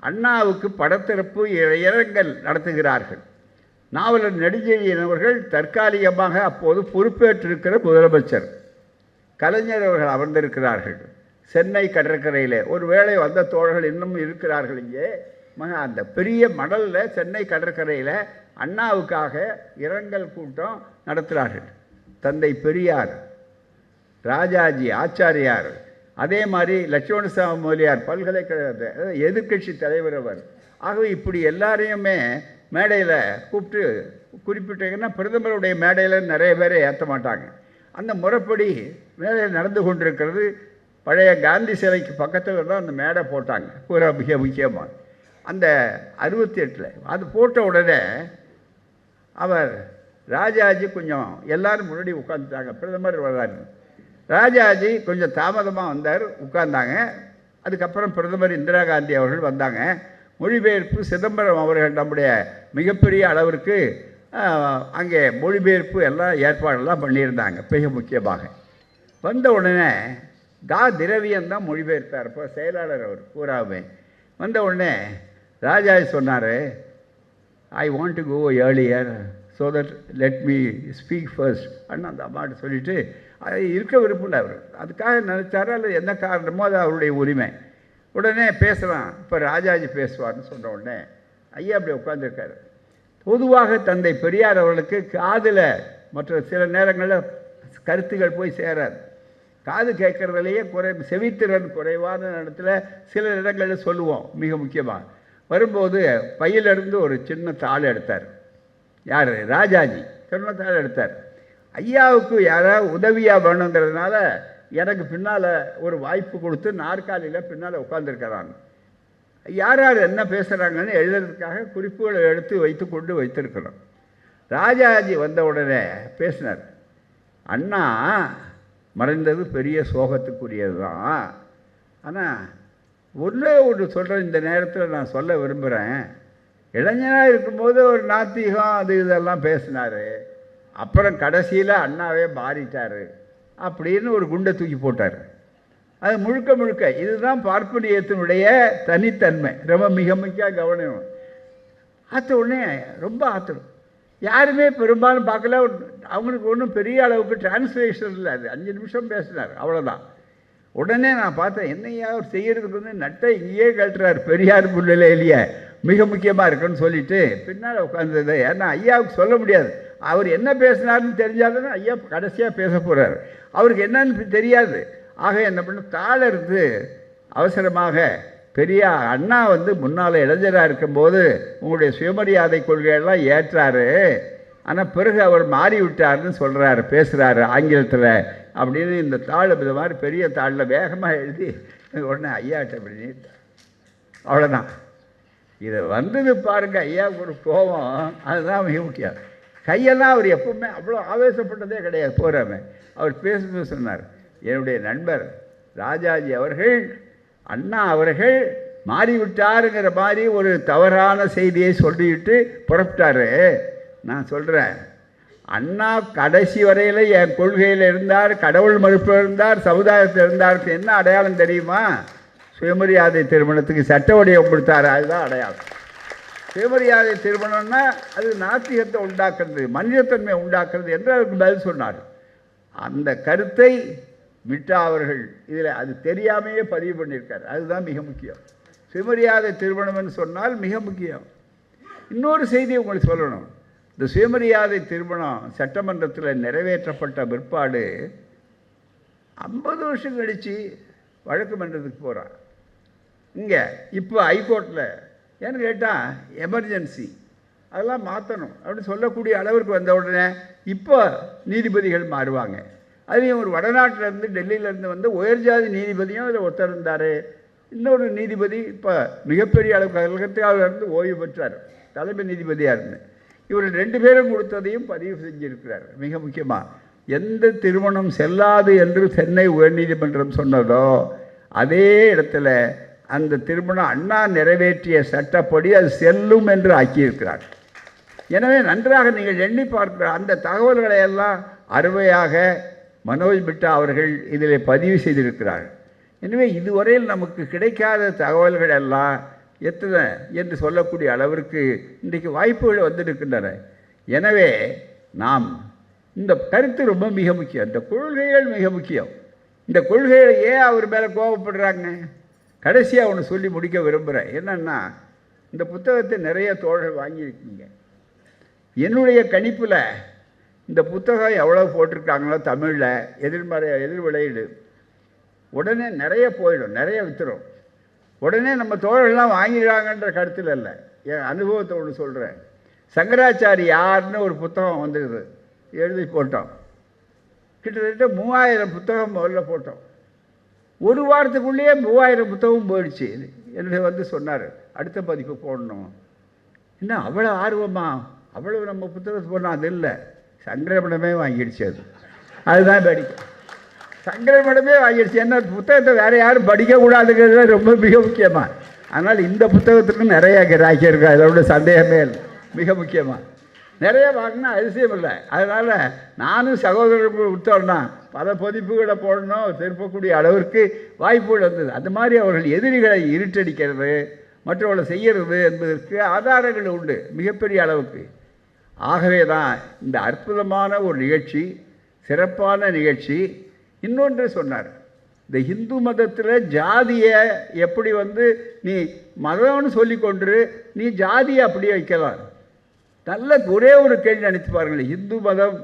C: அண்ணாவுக்கு படத்திறப்பு இரங்கல் நடத்துகிறார்கள். நாவலர் நெடுஞ்செழியன் அவர்கள் தற்காலிகமாக அப்போது பொறுப்பேற்றிருக்கிற முதலமைச்சர். கலைஞர் அவர்கள் அமர்ந்திருக்கிறார்கள் சென்னை கடற்கரையில். ஒரு வேளை வந்த தோழர்கள் இன்னும் இருக்கிறார்கள் இங்கே. அந்த பெரிய மணலில் சென்னை கடற்கரையில் அண்ணாவுக்காக இரங்கல் கூட்டம் நடத்துகிறார்கள். தந்தை பெரியார், ராஜாஜி, ஆச்சாரியார், அதே மாதிரி லட்சுமணசாமி முதலியார் பல்கலைக்கழகத்தை எதிர்கட்சி தலைவர் அவர். ஆகவே இப்படி எல்லாரையுமே மேடையில் கூப்பிட்டு, குறிப்பிட்டிங்கன்னா பிரதமருடைய மேடையில் நிறைய பேரை ஏற்ற மாட்டாங்க. அந்த முறைப்படி மேடையில் நடந்து கொண்டிருக்கிறது. பழைய காந்தி சிலைக்கு பக்கத்தில் தான் அந்த மேடை போட்டாங்க. பூரா மிக முக்கியமாக அந்த 68 அது போட்ட உடனே அவர் ராஜாஜி கொஞ்சம் எல்லோரும் முன்னாடி உட்காந்துட்டாங்க. பிரதமர் வர்றாரு. ராஜாஜி கொஞ்சம் தாமதமாக வந்தார், உட்கார்ந்தாங்க. அதுக்கப்புறம் பிரதமர் இந்திரா காந்தி அவர்கள் வந்தாங்க. மொழிபெயர்ப்பு சிதம்பரம் அவர்கள் நம்முடைய மிகப்பெரிய அளவிற்கு அங்கே மொழிபெயர்ப்பு எல்லாம் ஏற்பாடெல்லாம் பண்ணியிருந்தாங்க. மிக முக்கியமாக வந்த உடனே திரவியம் தான் மொழிபெயர்த்தார். இப்போ செயலாளர் அவர் பூராவே. வந்த உடனே ராஜாஜி சொன்னார், I want to go earlier so that let me speak first அப்படின்னு அந்த அம்மாட்ட சொல்லிவிட்டு அது இருக்க விருப்பம் அவர். அதுக்காக நினச்சாரோ அல்லது என்ன காரணமோ அது அவருடைய உரிமை. உடனே பேசலாம், இப்போ ராஜாஜி பேசுவார்னு சொன்ன உடனே ஐயா அப்படி உட்காந்துருக்காரு. பொதுவாக தந்தை பெரியார் அவர்களுக்கு காதில் மற்ற சில நேரங்களில் கருத்துக்கள் போய் சேராது. காது கேட்குறதுலையே செவித்திறன் குறைவான இடத்துல சில இடங்களில் சொல்லுவோம். மிக முக்கியமாக வரும்போது பையிலிருந்து ஒரு சின்ன தாள் எடுத்தார். யார்? ராஜாஜி. சின்ன தாள் எடுத்தார். ஐயாவுக்கு யாராவது உதவியாக வேணுங்கிறதுனால எனக்கு பின்னால் ஒரு வாய்ப்பு கொடுத்து நாற்காலியில் பின்னால் உட்காந்துருக்கிறாங்க. யார் யார் என்ன பேசுகிறாங்கன்னு எழுதுறதுக்காக குறிப்புகளை எடுத்து வைத்து கொண்டு வைத்திருக்கிறோம். ராஜாஜி வந்த உடனே பேசினார். அண்ணா மறைந்தது பெரிய சோகத்துக்குரியது தான். ஆனால் ஒன்று சொல்கிறேன், இந்த நேரத்தில் நான் சொல்ல விரும்புகிறேன். இளைஞனாக இருக்கும்போது ஒரு நாத்திகம் அது இதெல்லாம் பேசினார். அப்புறம் கடைசியில் அண்ணாவே மாறிட்டார். அப்படின்னு ஒரு குண்டை தூக்கி போட்டார். அது முழுக்க முழுக்க இதுதான் பார்ப்பனியத்தினுடைய தனித்தன்மை. ரொம்ப மிக மிக கவனம். ஆற்ற உடனே ரொம்ப ஆத்திரம். யாருமே பெரும்பாலும் பார்க்கல. அவங்களுக்கு ஒன்றும் பெரிய அளவுக்கு டிரான்ஸ்லேஷன் இல்லை. அது 5 நிமிஷம் பேசினார், அவ்வளோதான். உடனே நான் பார்த்தேன், என்னையா அவர் செய்கிறதுக்கு வந்து நட்டை இங்கேயே கட்டுறார், பெரியார் புல்லையிலேயே மிக முக்கியமாக இருக்குன்னு சொல்லிட்டு பின்னால் உட்காந்துருந்தேன். ஏன்னா ஐயாவுக்கு சொல்ல முடியாது. அவர் என்ன பேசினார்னு தெரிஞ்சாலுமே ஐயா கடைசியாக பேச போகிறார். அவருக்கு என்னன்னு தெரியாது. ஆக என்ன பண்ண தாழ இருந்து அவசரமாக பெரிய அண்ணா வந்து முன்னால் இளைஞராக இருக்கும்போது உங்களுடைய சுயமரியாதை கொள்கையெல்லாம் ஏற்றாரு, ஆனால் பிறகு அவர் மாறி விட்டார்னு சொல்கிறாரு, பேசுகிறாரு ஆங்கிலத்தில் அப்படின்னு இந்த தாள் இந்த மாதிரி பெரிய தாளில் வேகமாக எழுதி உடனே ஐயாட்ட அப்படி நீட்டார். அவ்வளோதான். இதை வந்தது பாருங்கள் ஐயாவுக்கு ஒரு கோபம். அதுதான் மிக முக்கியம். கையெல்லாம் அவர் எப்பவுமே அவ்வளோ ஆவேசப்பட்டதே கிடையாது. போகிறாமே அவர் பேசும்போது சொன்னார், என்னுடைய நண்பர் ராஜாஜி அவர்கள் அண்ணா அவர்கள் மாறிவிட்டாருங்கிற மாதிரி ஒரு தவறான செய்தியை சொல்லிவிட்டு புறப்பட்டார். நான் சொல்கிறேன், அண்ணா கடைசி வரையில் என் கொள்கையில் இருந்தார், கடவுள் மறுப்பில் இருந்தார், சமுதாயத்தில் இருந்தாருக்கு என்ன அடையாளம் தெரியுமா? சுயமரியாதை திருமணத்துக்கு சட்ட வடிவம் கொடுத்தாரு, அதுதான் அடையாளம். சுயமரியாதை திருமணம்னா அது நாத்திகத்தை உண்டாக்குறது, மனிதத்தன்மை உண்டாக்குறது என்று அதுக்கு பதில் சொன்னார். அந்த கருத்தை விட்டா அவர்கள் இதில் அது தெரியாமையே பதிவு பண்ணியிருக்கார். அதுதான் மிக முக்கியம். சுயமரியாதை திருமணம்னு சொன்னால் மிக முக்கியம். இன்னொரு செய்தி உங்களுக்கு சொல்லணும். இந்த சுயமரியாதை திருமணம் சட்டமன்றத்தில் நிறைவேற்றப்பட்ட பிற்பாடு 50 வருஷம் கழித்து வழக்கு மன்றத்துக்கு போகிறான். இங்கே இப்போ ஹைகோர்ட்டில் ஏன்னு கேட்டால் எமர்ஜென்சி அதெல்லாம் மாற்றணும் அப்படின்னு சொல்லக்கூடிய அளவிற்கு வந்த உடனே இப்போ நீதிபதிகள் மாறுவாங்க. அதுலேயும் ஒரு வடநாட்டிலேருந்து டெல்லியிலேருந்து வந்து உயர்ஜாதி நீதிபதியும் அதில் ஒருத்தர் இருந்தார். இன்னொரு நீதிபதி இப்போ மிகப்பெரிய அளவுக்கு கல்கத்தாவிலிருந்து ஓய்வு பெற்றார், தலைமை நீதிபதியாக இருந்து. இவர் 2 பேரும் கொடுத்ததையும் பதிவு செஞ்சிருக்கிறார். மிக முக்கியமாக எந்த திருமணம் செல்லாது என்று சென்னை உயர்நீதிமன்றம் சொன்னதோ அதே இடத்துல அந்த திருமணம் அண்ணா நிறைவேற்றிய சட்டப்படி அது செல்லும் என்று ஆக்கியிருக்கிறார். எனவே நன்றாக நீங்கள் எண்ணி பார்க்கிற அந்த தகவல்களை எல்லாம் அருமையாக மனோஜ் மிட்டா அவர்கள் இதில் பதிவு செய்திருக்கிறார். எனவே இதுவரையில் நமக்கு கிடைக்காத தகவல்கள் எல்லாம் எத்தனை என்று சொல்லக்கூடிய அளவிற்கு இன்றைக்கு வாய்ப்புகள் வந்திருக்கின்றன. எனவே நாம் இந்த கருத்து ரொம்ப மிக முக்கியம். இந்த கொள்கைகள் மிக முக்கியம். இந்த கொள்கைகளை ஏன் அவர் மேலே கோபப்படுறாங்க? கடைசியாக ஒன்று சொல்லி முடிக்க விரும்புகிறேன். என்னென்னா, இந்த புத்தகத்தை நிறைய தோழர்கள் வாங்கியிருக்கீங்க. என்னுடைய கணிப்பில் இந்த புத்தகம் எவ்வளோ போட்டிருக்காங்களோ தமிழில் எதிர் விளையீடு உடனே நிறைய போயிடும், நிறைய விற்றுரும். உடனே நம்ம தோழர்கள்லாம் வாங்கிடுறாங்கன்ற கருத்தில் இல்லை, என் அனுபவத்தை ஒன்று சொல்கிறேன். சங்கராச்சாரி யாருன்னு ஒரு புத்தகம் வந்துடுது, எழுதி போட்டோம். கிட்டத்தட்ட 3000 புத்தகம் முதல்ல போட்டோம். ஒரு வாரத்துக்குள்ளேயே 3000 புத்தகம் போயிடுச்சு. என்னுடைய வந்து சொன்னார், அடுத்த பதிப்பு போடணும். என்ன அவ்வளோ ஆர்வமா? அவ்வளோ நம்ம புத்தகத்தை போடணும். அது இல்லை, சங்கரமடமே வாங்கிடுச்சு. அதுதான் படிக்க சங்கரமடமே வாங்கிடுச்சு. என்ன புத்தகத்தை வேறு யாரும் படிக்கக்கூடாதுங்கிறது ரொம்ப மிக முக்கியமாக. அதனால் இந்த புத்தகத்துக்கு நிறைய கிராக்கி இருக்கு, அதோட சந்தேகமே இல்லை. மிக முக்கியமாக நிறைய வாங்கினா அதிசயம் இல்லை. அதனால் நானும் சகோதரர்கள் விட்டோம்னா பல பதிப்புகளை போடணும் திருப்பக்கூடிய அளவிற்கு வாய்ப்புகள் வந்தது. அந்த மாதிரி அவர்கள் எதிரிகளை இருட்டடிக்கிறது, மற்றவர்களை செய்கிறது என்பதற்கு ஆதாரங்கள் உண்டு மிகப்பெரிய அளவுக்கு. ஆகவே தான் இந்த அற்புதமான ஒரு நிகழ்ச்சி, சிறப்பான நிகழ்ச்சி. இன்னொன்று சொன்னார், இந்த இந்து மதத்தில் ஜாதியை எப்படி வந்து நீ மதம்னு சொல்லிக்கொண்டு நீ ஜாதியை அப்படியே வைக்கலாம். நல்ல ஒரே ஒரு கேள்வி நினைத்து பாருங்கள், இந்து மதம்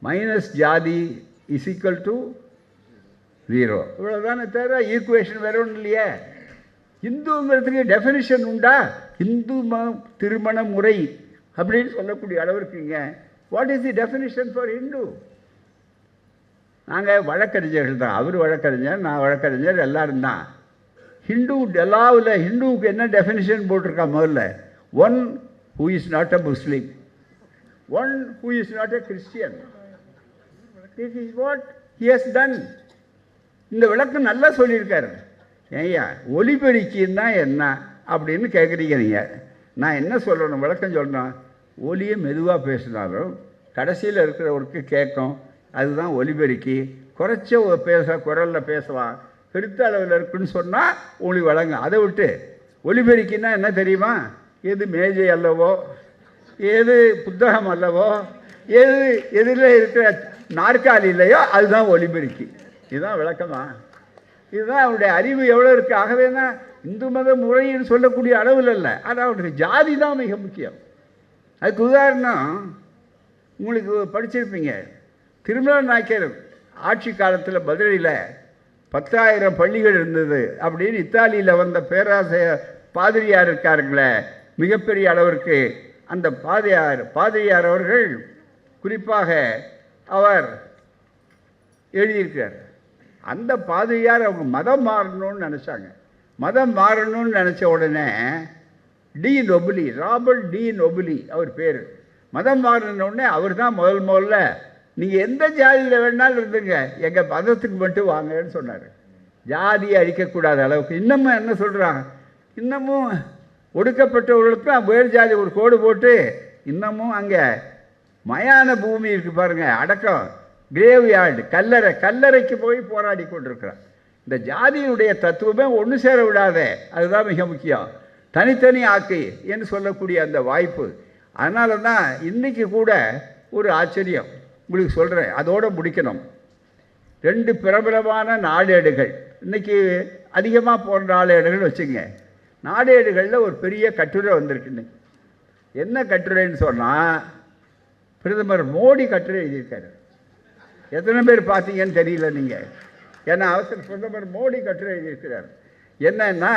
C: மைனஸ் ஜாதி இஸ் ஈக்குவல் டு 0, இவ்வளோதானே தவிர ஈக்குவேஷன் வேற ஒன்றும் இல்லையே. இந்துங்கிறதுக்கு டெஃபினிஷன் உண்டா? இந்து திருமண முறை அப்படின்னு சொல்லக்கூடிய அளவிற்குங்க. What is the definition for Hindu? நாங்கள் வழக்கறிஞர்கள் தான், அவர் வழக்கறிஞர், நான் வழக்கறிஞர், எல்லாரும் தான். ஹிந்து எல்லாவில் ஹிந்துவுக்கு என்ன டெஃபினிஷன் போட்டிருக்கா? முதல்ல, one who is not a Muslim, one who is not a Christian. This is what he has done. இந்த விளக்கம் நல்லா சொல்லியிருக்காரு. ஏய்யா ஒலிபெருக்கின்னா என்ன அப்படின்னு கேட்குறீங்க நீங்கள். நான் என்ன சொல்லணும், விளக்கம் சொல்லணும்? ஒலியை மெதுவாக பேசினாலும் கடைசியில் இருக்கிறவருக்கு கேட்கும். அதுதான் ஒலிபெருக்கி. குறைச்ச குரலில் பேசலாம், பெருத்த அளவில் இருக்குன்னு சொன்னால் உங்களுக்கு வழங்கும். அதை விட்டு ஒலிபெருக்கின்னா என்ன தெரியுமா? எது மேஜை அல்லவோ, எது புத்தகம் அல்லவோ, எதில் இருக்கிற நாற்காலி இல்லையோ அதுதான் ஒலிபெருக்கி. இதுதான் விளக்கமா? இதுதான் அவருடைய அறிவு எவ்வளோ இருக்குது. ஆகவே தான் இந்து மத முறைன்னு சொல்லக்கூடிய அளவில் இல்லை, ஆனால் அவருடைய ஜாதி தான் மிக முக்கியம். அதுக்கு உதாரணம் உங்களுக்கு படிச்சிருப்பீங்க. திருமல நாயக்கர் ஆட்சி காலத்தில் மதுரையில் 10,000 பள்ளிகள் இருந்தது அப்படின்னு இத்தாலியில் வந்த பேராசிரியர் பாதிரியார் இருக்காருங்களே, மிகப்பெரிய அளவிற்கு அந்த பாதிரியார் அவர்கள் குறிப்பாக அவர் எழுதியிருக்கிறார். அந்த பாதிரியார் அவங்க மதம் மாறணும்னு நினச்சாங்க. மதம் மாறணும்னு நினச்ச உடனே டி நொபுலி, ராபர்ட் டி நொபுலி அவர் பேர். மதம் மாறினோடனே அவர் தான் முதல்ல நீங்கள் எந்த ஜாதியில் வேணாலும் இருந்துங்க, எங்கள் மதத்துக்கு மட்டும் வாங்கன்னு சொன்னார். ஜாதியை அழிக்கக்கூடாத அளவுக்கு. இன்னமும் என்ன சொல்கிறாங்க, இன்னமும் ஒடுக்கப்பட்டவர்களுக்கும் வேறு ஜாதி ஒரு கோடு போட்டு இன்னமும் அங்கே மயான பூமி இருக்குது பாருங்கள், அடக்கம், கிரேவ் யார்டு, கல்லறைக்கு போய் போராடி கொண்டிருக்கிறார். இந்த ஜாதியினுடைய தத்துவமே ஒன்று சேர விடாதே, அதுதான் மிக முக்கியம். தனித்தனி ஆக்கை என்று சொல்லக்கூடிய அந்த வாய்ப்பு. அதனால தான் இன்றைக்கி கூட ஒரு ஆச்சரியம் உங்களுக்கு சொல்கிறேன், அதோடு முடிக்கணும். 2 பிரபலமான நாளேடுகள் இன்றைக்கி அதிகமாக போகிற நாளேடுகள் வச்சுங்க. நாளேடுகளில் ஒரு பெரிய கட்டுரை வந்திருக்கு. என்ன கட்டுரைன்னு சொன்னால், பிரதமர் மோடி கட்டுரை எழுதியிருக்காரு. எத்தனை பேர் பார்த்தீங்கன்னு தெரியல நீங்கள், ஏன்னா பிரதமர் மோடி கட்டுரை எழுதியிருக்கிறார். என்னன்னா,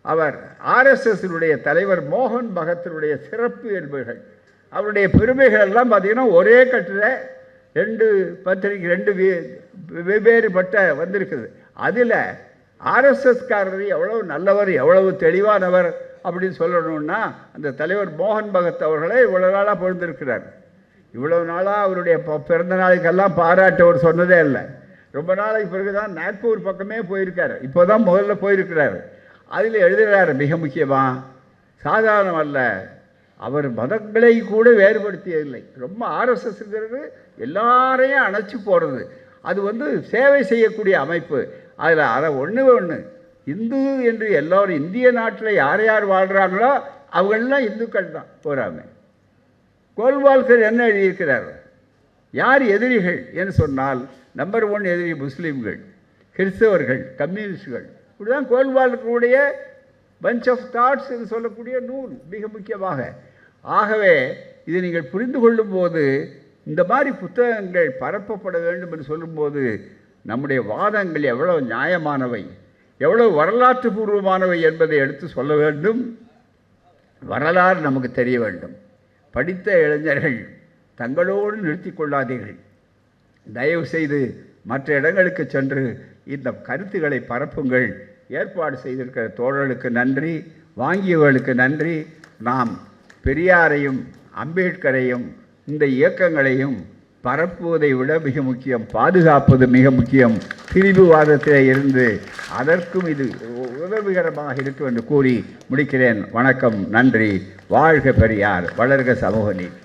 C: அவர் ஆர்எஸ்எஸ்னுடைய தலைவர் மோகன் பகத்தினுடைய சிறப்பு இயல்புகள், அவருடைய பெருமைகள் எல்லாம் பார்த்தீங்கன்னா ஒரே கட்டுரை 2 பத்திரிகை 2 வெவ்வேறுபட்ட வந்திருக்குது. அதில் ஆர்எஸ்எஸ்காரர் எவ்வளவு நல்லவர், எவ்வளவு தெளிவானவர் அப்படின்னு சொல்லணும்னா, அந்த தலைவர் மோகன் பகத் அவர்களே இவ்வளோ நாளாக பொழுந்திருக்கிறார். இவ்வளவு நாளாக அவருடைய பிறந்த நாளுக்கெல்லாம் பாராட்டு அவர் சொன்னதே இல்லை. ரொம்ப நாளைக்கு பிறகு தான் நாக்பூர் பக்கமே போயிருக்காரு, இப்போ தான் முதல்ல போயிருக்கிறார். அதில் எழுதுகிறார், மிக முக்கியமாக சாதாரணம் அல்ல, அவர் மதங்களை கூட வேறுபடுத்தியதில்லை. ரொம்ப ஆர்எஸ்எஸ்ங்கிறது எல்லாரையும் அணைச்சி போகிறது, அது சேவை செய்யக்கூடிய அமைப்பு. அதில் அதை ஒன்று இந்து என்று எல்லோரும் இந்திய நாட்டில் யார் யார் வாழ்கிறாங்களோ அவங்களெலாம் இந்துக்கள் தான் போகிறாங்க. கோல்வால்கர் என்ன எழுதியிருக்கிறார், யார் எதிரிகள் என்று சொன்னால் நம்பர் 1 எதிரி முஸ்லீம்கள், கிறிஸ்தவர்கள், கம்யூனிஸ்டுகள். இப்படிதான் கோல்வால்கருடைய பஞ்ச் ஆஃப் தாட்ஸ் என்று சொல்லக்கூடிய நூல் மிக முக்கியமாக. ஆகவே இதை நீங்கள் புரிந்து கொள்ளும்போது, இந்த மாதிரி புத்தகங்கள் பரப்பப்பட வேண்டும் என்று சொல்லும்போது நம்முடைய வாதங்கள் எவ்வளவு நியாயமானவை, எவ்வளவு வரலாற்று பூர்வமானவை என்பதை எடுத்து சொல்ல வேண்டும். வரலாறு நமக்கு தெரிய வேண்டும். படித்த இளைஞர்கள் தங்களோடு நிறுத்தி கொள்ளாதீர்கள். தயவு செய்து மற்ற இடங்களுக்கு சென்று இந்த கருத்துக்களை பரப்புங்கள். ஏற்பாடு செய்திருக்கிற தோழர்களுக்கு நன்றி, வாங்கியவர்களுக்கு நன்றி. நாம் பெரியாரையும் அம்பேத்கரையும் இந்த இயக்கங்களையும் பரப்புவதை விட மிக முக்கியம் பாதுகாப்பது மிக முக்கியம். பிரிவுவாதத்தில் இருந்து அதற்கும் இது உதவிகரமாக இருக்கும் என்று கூறி முடிக்கிறேன். வணக்கம், நன்றி. வாழ்க பெரியார், வளர்க சமூக நீதி.